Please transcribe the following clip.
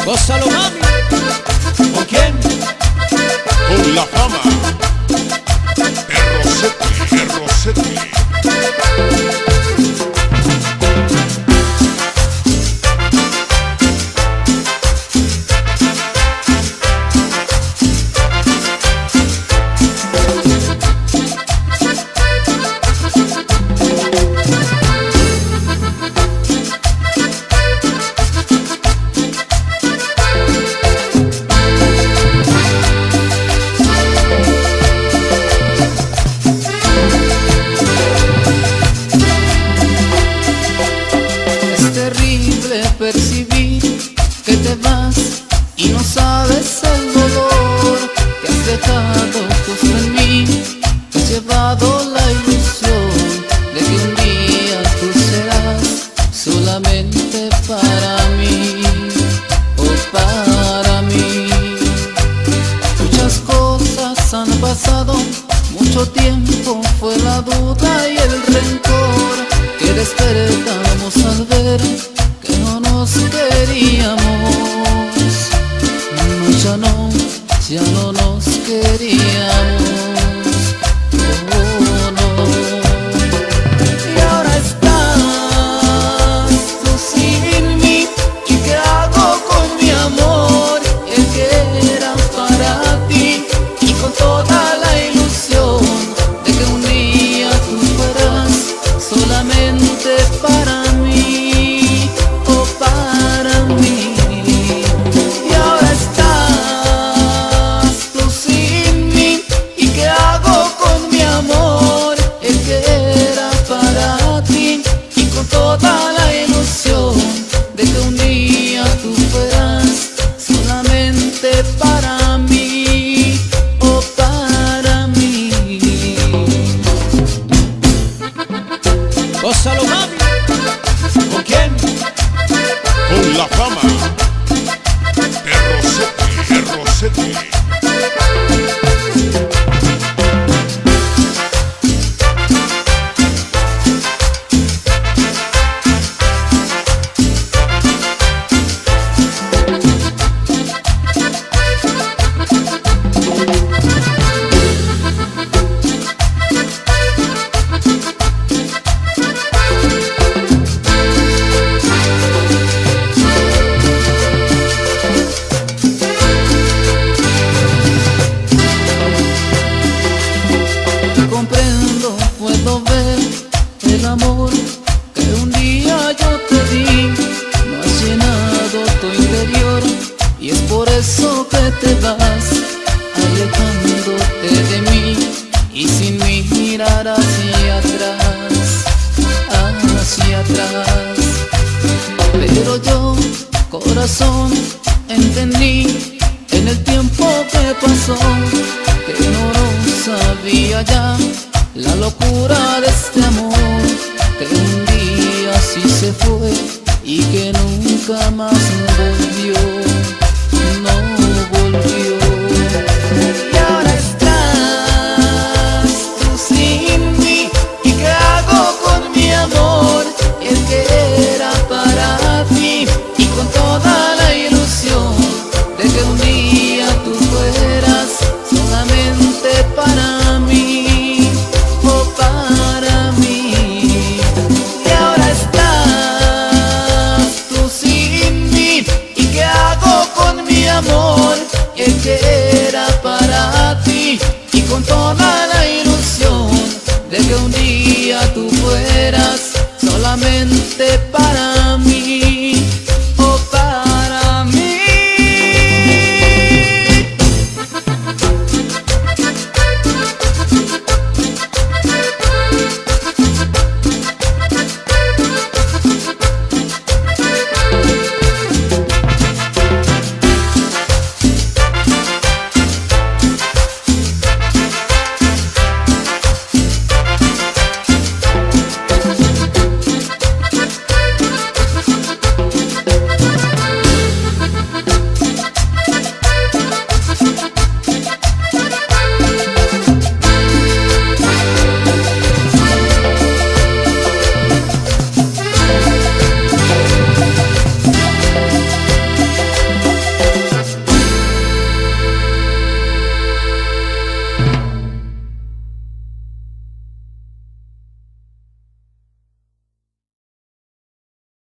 Gózalo, mami. ¿Con quién? Con la fama. El Rossetti. Percibí que te vas y no sabes el dolor que has dejado justo en mí. Has llevado la ilusión de que un día tú serás solamente para mí, oh para mí. Muchas cosas han pasado, mucho tiempo fue la duda y el rencor que despertamos al ver que no nos queríamos. No, ya no nos queríamos. Oh, no. Y ahora estás tú sin mí. ¿Y qué hago con mi amor? El que era para ti y con toda la ilusión de que un día tú fueras solamente para mí. Toda la ilusión de que un día tú fueras solamente para mí, oh para mí. Gózalo, mami. ¿Con quién? Con la fama. El Rossetti. Comprendo, puedo ver el amor que un día yo te di. No has llenado tu interior y es por eso que te vas alejándote de mí y sin mirar hacia atrás, hacia atrás. Pero yo, corazón, entendí en el tiempo que pasó que no sabía ya la locura de este amor, que un día sí se fue y que nunca más volvió.